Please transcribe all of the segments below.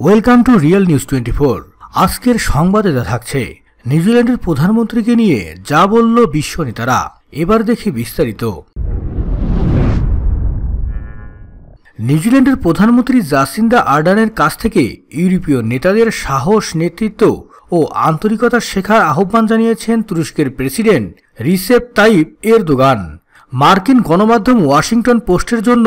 Welcome to real news 24। আজকের সংবাদে যা থাকছে, নিউজিল্যান্ডের প্রধানমন্ত্রীকে নিয়ে যা বলল বিশ্ব নেতারা। এবার দেখি বিস্তারিত। নিউজিল্যান্ডের প্রধানমন্ত্রী জাসিন্ডা আর্ডানের কাছ থেকে ইউরোপীয় নেতাদের সাহস, নেতৃত্ব ও আন্তরিকতা শেখার আহ্বান জানিয়েছেন তুরস্কের প্রেসিডেন্ট রিসেপ তাইপ এরদোগান। মার্কিন গণমাধ্যম ওয়াশিংটন পোস্টের জন্য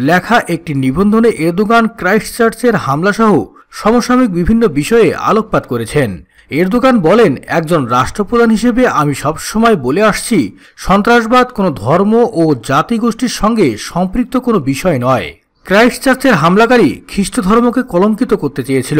লেখা একটি নিবন্ধনে এরদোগান ক্রাইস্টচার্চের হামলাসহ সমসাময়িক বিভিন্ন বিষয়ে আলোকপাত করেছেন। এরদোগান বলেন, একজন রাষ্ট্রপ্রধান হিসেবে আমি সবসময় বলে আসছি, সন্ত্রাসবাদ কোনো ধর্ম ও জাতিগোষ্ঠীর সঙ্গে সম্পৃক্ত কোনো বিষয় নয়। ক্রাইস্টচার্চের হামলাকারী খ্রিস্ট ধর্মকে কলঙ্কিত করতে চেয়েছিল,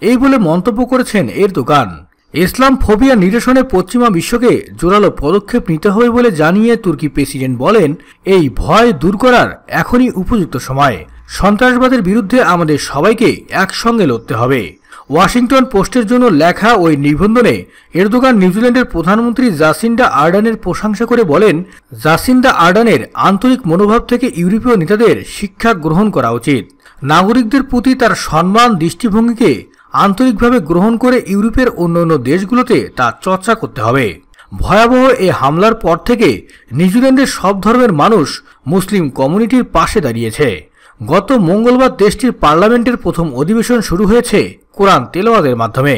এই বলে মন্তব্য করেছেন এরদোগান। ইসলাম ফোবিয়া নিরসনে পশ্চিমা বিশ্বকে জোরালো পদক্ষেপ নিতে হবে বলে জানিয়ে তুর্কি প্রেসিডেন্ট বলেন, এই ভয় দূর করার এখনই উপযুক্ত সময়। সন্ত্রাসবাদের বিরুদ্ধে আমাদের সবাইকে একসঙ্গে লড়তে হবে। ওয়াশিংটন পোস্টের জন্য লেখা ওই নিবন্ধনে এরদোগান নিউজিল্যান্ডের প্রধানমন্ত্রী জাসিন্ডা আর্ডানের প্রশংসা করে বলেন, জাসিন্ডা আর্ডানের আন্তরিক মনোভাব থেকে ইউরোপীয় নেতাদের শিক্ষা গ্রহণ করা উচিত। নাগরিকদের প্রতি তার সম্মান, দৃষ্টিভঙ্গিকে আন্তরিকভাবে গ্রহণ করে ইউরোপের অন্যান্য দেশগুলোতে তা চর্চা করতে হবে। ভয়াবহ এই হামলার পর থেকে নিউজিল্যান্ডের সব ধর্মের মানুষ মুসলিম কমিউনিটির পাশে দাঁড়িয়েছে। গত মঙ্গলবার দেশটির পার্লামেন্টের প্রথম অধিবেশন শুরু হয়েছে কোরআন তেলাওয়াতের মাধ্যমে।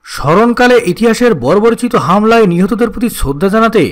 স্মরণকালে ইতিহাসের বর্বরচিত হামলায় নিহতদের প্রতি শ্রদ্ধা জানাতে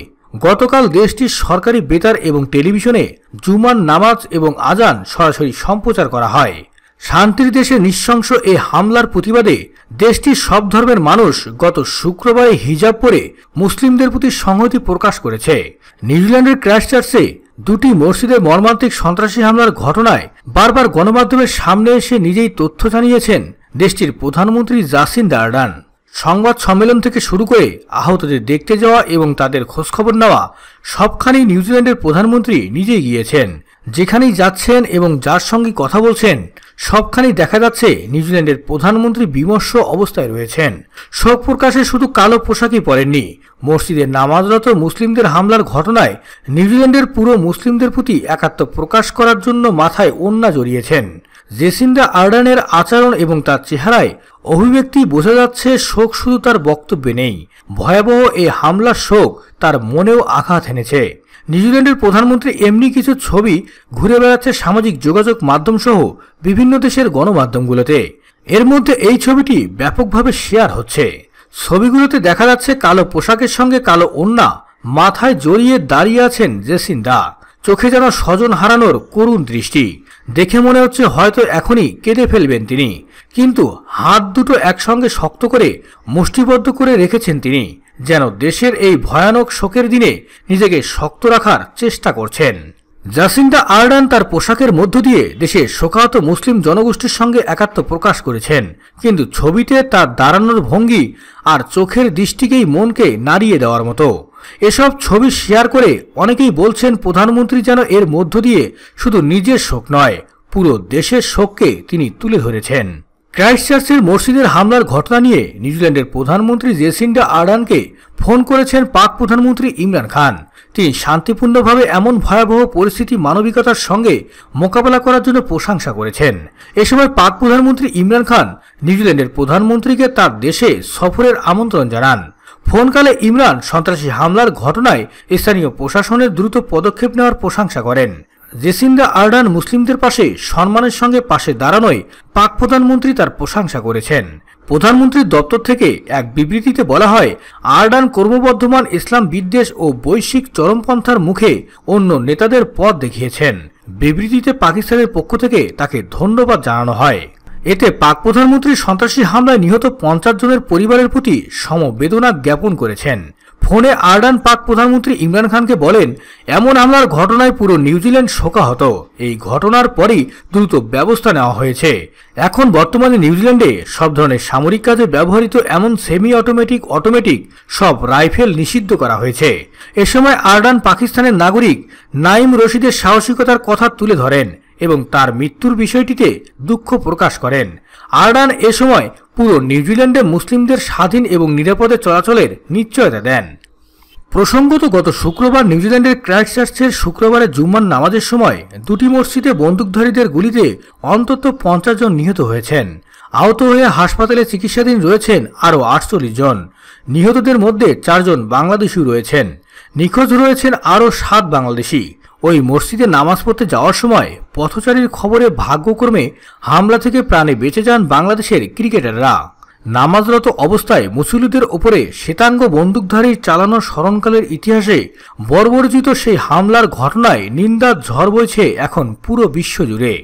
গতকাল দেশটির সরকারি বেতার এবং টেলিভিশনে জুমার নামাজ এবং আজান সরাসরি সম্প্রচার করা হয়। শান্তির দেশে নৃশংস এই হামলার প্রতিবাদে দেশটির সব ধর্মের মানুষ গত শুক্রবারে হিজাব পরে মুসলিমদের প্রতি সংহতি প্রকাশ করেছে। নিউজিল্যান্ডের ক্রাইস্টচার্চে দুটি মসজিদে মর্মান্তিক সন্ত্রাসী হামলার ঘটনায় বারবার গণমাধ্যমের সামনে এসে নিজেই তথ্য জানিয়েছেন দেশটির প্রধানমন্ত্রী জাসিন্ডা আর্ডান। সংবাদ সম্মেলন থেকে শুরু করে আহতদের দেখতে যাওয়া এবং তাদের খোঁজখবর নেওয়া, সবখানেই নিউজিল্যান্ডের প্রধানমন্ত্রী নিজেই গিয়েছেন। যেখানেই যাচ্ছেন এবং যার সঙ্গে কথা বলছেন, সবখানেই দেখা যাচ্ছে নিউজিল্যান্ডের প্রধানমন্ত্রী বিমর্ষ অবস্থায় রয়েছেন। শোক প্রকাশে শুধু কালো পোশাকই পরেননি, মসজিদে নামাজরত মুসলিমদের হামলার ঘটনায় নিউজিল্যান্ডের পুরো মুসলিমদের প্রতি একাত্ম প্রকাশ করার জন্য মাথায় ওড়না জড়িয়েছেন। জেসিন্ডা আর্ডানের আচরণ এবং তার চেহারায় অভিব্যক্তি বোঝা যাচ্ছে শোক শুধু তার বক্তব্যে নেই, ভয়াবহ এই হামলার শোক তার মনেও আঘাত এনেছে। নিউজিল্যান্ডের প্রধানমন্ত্রী এমনি কিছু ছবি ঘুরে বেড়াচ্ছে সামাজিক যোগাযোগ মাধ্যম সহ বিভিন্ন দেশের গণমাধ্যমগুলোতে। এর মধ্যে এই ছবিটি ব্যাপকভাবে শেয়ার হচ্ছে। ছবিগুলোতে দেখা যাচ্ছে কালো পোশাকের সঙ্গে কালো ওড়না মাথায় জড়িয়ে দাঁড়িয়ে আছেন জেসিন্ডা। চোখে যেন স্বজন হারানোর করুণ দৃষ্টি। দেখে মনে হচ্ছে হয়তো এখনই কেঁদে ফেলবেন তিনি, কিন্তু হাত দুটো একসঙ্গে শক্ত করে মুষ্টিবদ্ধ করে রেখেছেন তিনি, যেন দেশের এই ভয়ানক শোকের দিনে নিজেকে শক্ত রাখার চেষ্টা করছেন। জাসিন্ডা আর্ডান তার পোশাকের মধ্য দিয়ে দেশের শোকাহত মুসলিম জনগোষ্ঠীর সঙ্গে একাত্ম প্রকাশ করেছেন, কিন্তু ছবিতে তার দাঁড়ানোর ভঙ্গি আর চোখের দৃষ্টিকেই মনকে নাড়িয়ে দেওয়ার মতো। এসব ছবি শেয়ার করে অনেকেই বলছেন প্রধানমন্ত্রী যেন এর মধ্য দিয়ে শুধু নিজের শোক নয়, পুরো দেশের শোককে তিনি তুলে ধরেছেন। ক্রাইস্টচার্চের মসজিদের হামলার ঘটনা নিয়ে নিউজিল্যান্ডের প্রধানমন্ত্রী জেসিন্ডা আর্ডানকে ফোন করেছেন পাক প্রধানমন্ত্রী ইমরান খান। তিনি শান্তিপূর্ণভাবে এমন ভয়াবহ পরিস্থিতি মানবিকতার সঙ্গে মোকাবেলা করার জন্য প্রশংসা করেছেন। এ সময় পাক প্রধানমন্ত্রী ইমরান খান নিউজিল্যান্ডের প্রধানমন্ত্রীকে তার দেশে সফরের আমন্ত্রণ জানান। ফোনকালে ইমরান সন্ত্রাসী হামলার ঘটনায় স্থানীয় প্রশাসনের দ্রুত পদক্ষেপ নেওয়ার প্রশংসা করেন। জেসিন্ডা আর্ডান মুসলিমদের পাশে সম্মানের সঙ্গে পাশে দাঁড়ানোয় পাক প্রধানমন্ত্রী তার প্রশংসা করেছেন। প্রধানমন্ত্রীর দপ্তর থেকে এক বিবৃতিতে বলা হয়, আর্ডান ক্রমবর্ধমান ইসলাম বিদ্বেষ ও বৈশ্বিক চরমপন্থার মুখে অন্য নেতাদের পথ দেখিয়েছেন। বিবৃতিতে পাকিস্তানের পক্ষ থেকে তাকে ধন্যবাদ জানানো হয়। এতে পাক প্রধানমন্ত্রী সন্ত্রাসী হামলায় নিহত 50 জনের পরিবারের প্রতি সমবেদনা জ্ঞাপন করেছেন। ফোনে আর্ডান পাক প্রধানমন্ত্রী ইমরান খানকে বলেন, এমন হামলার ঘটনায় পুরো নিউজিল্যান্ড শোকাহত। এই ঘটনার পরই দ্রুত ব্যবস্থা নেওয়া হয়েছে। এখন বর্তমানে নিউজিল্যান্ডে সব ধরনের সামরিক কাজে ব্যবহৃত এমন সেমি অটোমেটিক সব রাইফেল নিষিদ্ধ করা হয়েছে। এ সময় আর্ডান পাকিস্তানের নাগরিক নাইম রশিদের সাহসিকতার কথা তুলে ধরেন এবং তার মৃত্যুর বিষয়টিতে দুঃখ প্রকাশ করেন। আর্ডান এ সময় পুরো নিউজিল্যান্ডে মুসলিমদের স্বাধীন এবং নিরাপদে চলাচলের নিশ্চয়তা দেন। প্রসঙ্গত গত শুক্রবার নিউজিল্যান্ডের ক্রাইস্টচার্চের শুক্রবারে জুম্মার নামাজের সময় দুটি মসজিদে বন্দুকধারীদের গুলিতে অন্তত 50 জন নিহত হয়েছেন। আহত হয়ে হাসপাতালে চিকিৎসাধীন রয়েছেন আরও 48 জন। নিহতদের মধ্যে 4 জন বাংলাদেশিও রয়েছেন। নিখোঁজ রয়েছেন আরও 7 বাংলাদেশি। ওই মসজিদে নামাজ পড়তে যাওয়ার সময় পথচারীর খবরে ভাগ্যক্রমে হামলা থেকে প্রাণে বেঁচে যান বাংলাদেশের ক্রিকেটাররা। নামাজরত অবস্থায় মুসল্লিদের ওপরে শ্বেতাঙ্গ বন্দুকধারীর চালানো স্মরণকালের ইতিহাসে বর্বরচিত সেই হামলার ঘটনায় নিন্দার ঝড় বইছে এখন পুরো বিশ্ব জুড়ে।